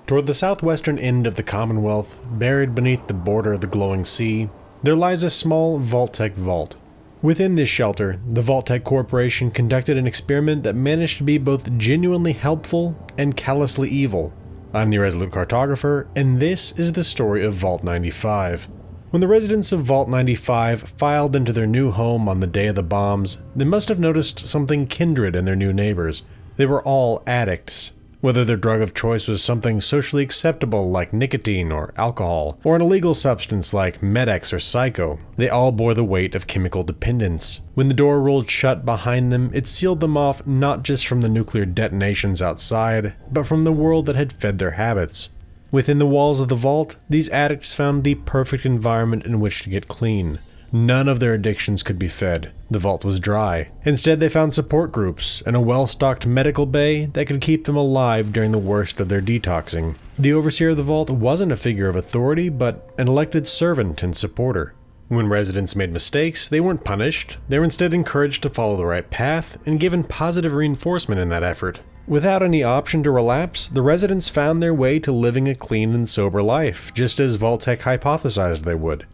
Toward the southwestern end of the Commonwealth, buried beneath the border of the glowing sea, there lies a small Vault-Tec vault. Within this shelter, the Vault-Tec Corporation conducted an experiment that managed to be both genuinely helpful and callously evil. I'm the Irresolute Cartographer, and this is the story of Vault 95. When the residents of Vault 95 filed into their new home on the day of the bombs, they must have noticed something kindred in their new neighbors. They were all addicts. Whether their drug of choice was something socially acceptable like nicotine or alcohol, or an illegal substance like Med-X or Psycho, they all bore the weight of chemical dependence. When the door rolled shut behind them, it sealed them off not just from the nuclear detonations outside, but from the world that had fed their habits. Within the walls of the vault, these addicts found the perfect environment in which to get clean. None of their addictions could be fed. The vault was dry. Instead, they found support groups and a well-stocked medical bay that could keep them alive during the worst of their detoxing. The overseer of the vault wasn't a figure of authority, but an elected servant and supporter. When residents made mistakes, they weren't punished. They were instead encouraged to follow the right path and given positive reinforcement in that effort. Without any option to relapse, the residents found their way to living a clean and sober life, just as Vault-Tec hypothesized they would.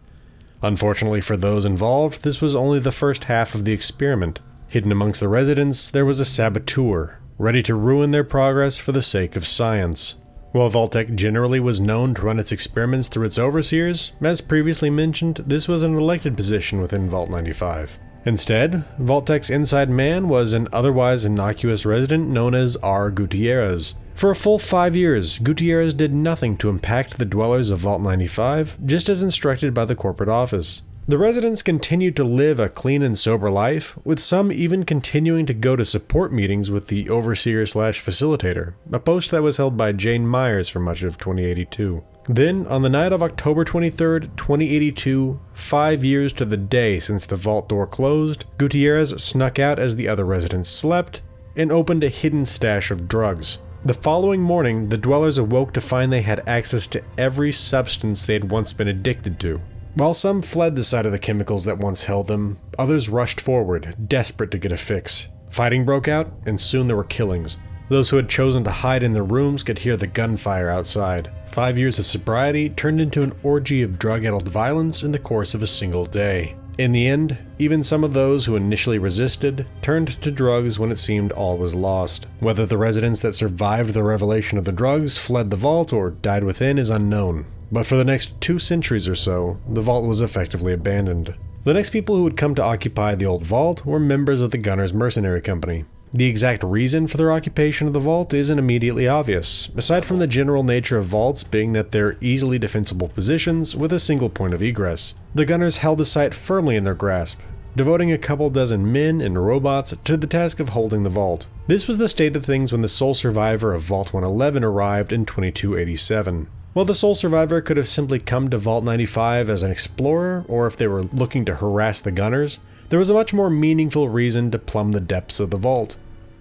Unfortunately for those involved, this was only the first half of the experiment. Hidden amongst the residents, there was a saboteur, ready to ruin their progress for the sake of science. While Vault-Tec generally was known to run its experiments through its overseers, as previously mentioned, this was an elected position within Vault 95. Instead, Vault-Tec's inside man was an otherwise innocuous resident known as R. Gutierrez. For a full 5 years, Gutierrez did nothing to impact the dwellers of Vault 95, just as instructed by the corporate office. The residents continued to live a clean and sober life, with some even continuing to go to support meetings with the overseer/facilitator, a post that was held by Jane Myers for much of 2082. Then, on the night of October 23, 2082, 5 years to the day since the vault door closed, Gutierrez snuck out as the other residents slept and opened a hidden stash of drugs. The following morning, the dwellers awoke to find they had access to every substance they had once been addicted to. While some fled the sight of the chemicals that once held them, others rushed forward, desperate to get a fix. Fighting broke out, and soon there were killings. Those who had chosen to hide in their rooms could hear the gunfire outside. 5 years of sobriety turned into an orgy of drug-addled violence in the course of a single day. In the end, even some of those who initially resisted turned to drugs when it seemed all was lost. Whether the residents that survived the revelation of the drugs fled the vault or died within is unknown, but for the next 2 centuries or so, the vault was effectively abandoned. The next people who would come to occupy the old vault were members of the Gunners Mercenary Company. The exact reason for their occupation of the vault isn't immediately obvious, aside from the general nature of vaults being that they're easily defensible positions with a single point of egress. The Gunners held the site firmly in their grasp, devoting a couple dozen men and robots to the task of holding the vault. This was the state of things when the sole survivor of Vault 111 arrived in 2287. While the sole survivor could have simply come to Vault 95 as an explorer, or if they were looking to harass the Gunners, there was a much more meaningful reason to plumb the depths of the vault.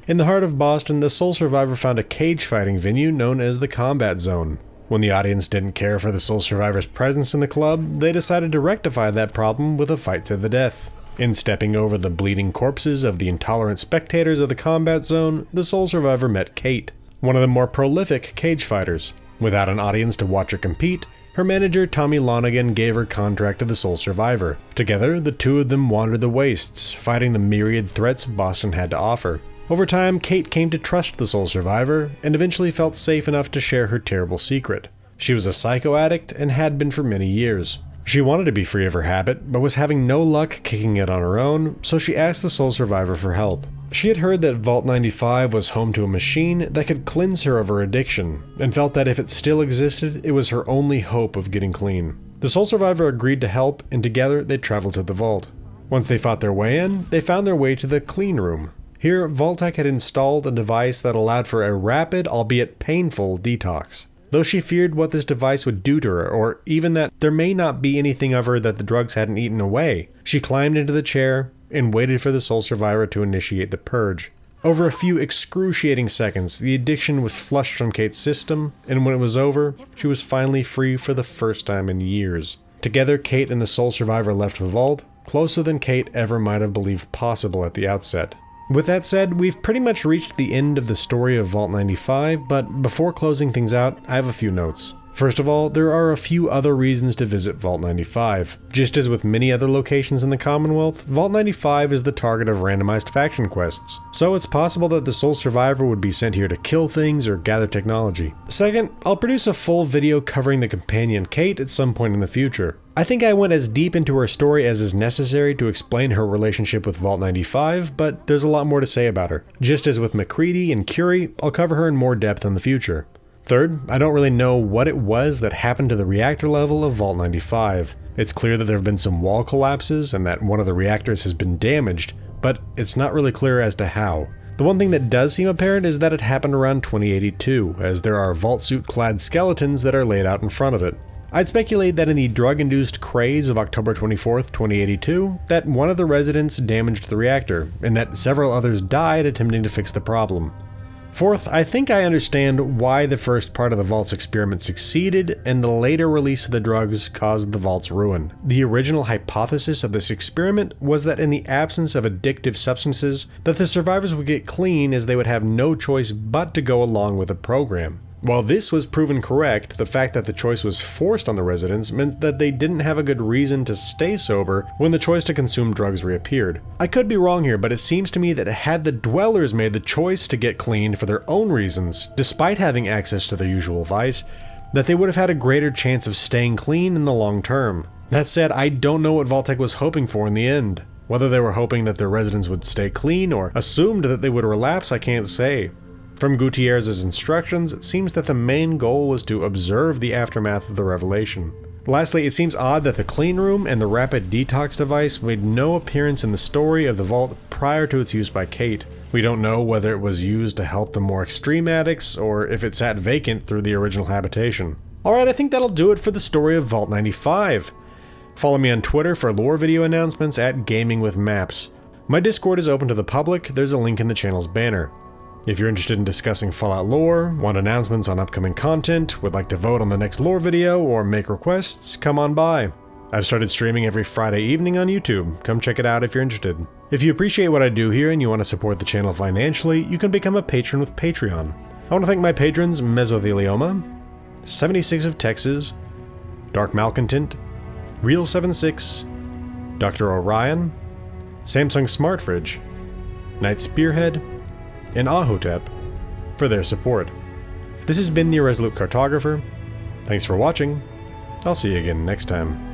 In the heart of Boston, the sole survivor found a cage fighting venue known as the Combat Zone. When the audience didn't care for the sole survivor's presence in the club, they decided to rectify that problem with a fight to the death. In stepping over the bleeding corpses of the intolerant spectators of the Combat Zone, the sole survivor met Kate, one of the more prolific cage fighters. Without an audience to watch her compete, her manager Tommy Lonigan gave her contract to the sole survivor. Together, the two of them wandered the wastes, fighting the myriad threats Boston had to offer. Over time, Kate came to trust the sole survivor, and eventually felt safe enough to share her terrible secret. She was a psycho addict and had been for many years. She wanted to be free of her habit, but was having no luck kicking it on her own, so she asked the sole survivor for help. She had heard that Vault 95 was home to a machine that could cleanse her of her addiction, and felt that if it still existed, it was her only hope of getting clean. The sole survivor agreed to help, and together they traveled to the vault. Once they fought their way in, they found their way to the clean room. Here, Vault-Tec had installed a device that allowed for a rapid, albeit painful, detox. Though she feared what this device would do to her, or even that there may not be anything of her that the drugs hadn't eaten away, she climbed into the chair and waited for the sole survivor to initiate the purge. Over a few excruciating seconds, the addiction was flushed from Kate's system, and when it was over, she was finally free for the first time in years. Together, Kate and the sole survivor left the vault, closer than Kate ever might have believed possible at the outset. With that said, we've pretty much reached the end of the story of Vault 95, but before closing things out, I have a few notes. First of all, there are a few other reasons to visit Vault 95. Just as with many other locations in the Commonwealth, Vault 95 is the target of randomized faction quests, so it's possible that the sole survivor would be sent here to kill things or gather technology. Second, I'll produce a full video covering the companion Kate at some point in the future. I think I went as deep into her story as is necessary to explain her relationship with Vault 95, but there's a lot more to say about her. Just as with McCready and Curie, I'll cover her in more depth in the future. Third, I don't really know what it was that happened to the reactor level of Vault 95. It's clear that there have been some wall collapses and that one of the reactors has been damaged, but it's not really clear as to how. The one thing that does seem apparent is that it happened around 2082, as there are vault suit-clad skeletons that are laid out in front of it. I'd speculate that in the drug-induced craze of October 24th, 2082, that one of the residents damaged the reactor, and that several others died attempting to fix the problem. Fourth, I think I understand why the first part of the Vault's experiment succeeded, and the later release of the drugs caused the Vault's ruin. The original hypothesis of this experiment was that in the absence of addictive substances, that the survivors would get clean as they would have no choice but to go along with the program. While this was proven correct, the fact that the choice was forced on the residents meant that they didn't have a good reason to stay sober when the choice to consume drugs reappeared. I could be wrong here, but it seems to me that had the dwellers made the choice to get clean for their own reasons, despite having access to their usual vice, that they would have had a greater chance of staying clean in the long term. That said, I don't know what Vault-Tec was hoping for in the end. Whether they were hoping that their residents would stay clean or assumed that they would relapse, I can't say. From Gutierrez's instructions, it seems that the main goal was to observe the aftermath of the revelation. Lastly, it seems odd that the clean room and the rapid detox device made no appearance in the story of the vault prior to its use by Kate. We don't know whether it was used to help the more extreme addicts, or if it sat vacant through the original habitation. Alright, I think that'll do it for the story of Vault 95. Follow me on Twitter for lore video announcements at Gaming with Maps. My Discord is open to the public, there's a link in the channel's banner. If you're interested in discussing Fallout lore, want announcements on upcoming content, would like to vote on the next lore video, or make requests, come on by. I've started streaming every Friday evening on YouTube, come check it out if you're interested. If you appreciate what I do here and you want to support the channel financially, you can become a patron with Patreon. I want to thank my patrons Mesothelioma, 76 of Texas, Dark Malcontent, Real76, Dr. Orion, Samsung Smart Fridge, Night Spearhead, and Ahotep for their support. This has been the Irresolute Cartographer. Thanks for watching. I'll see you again next time.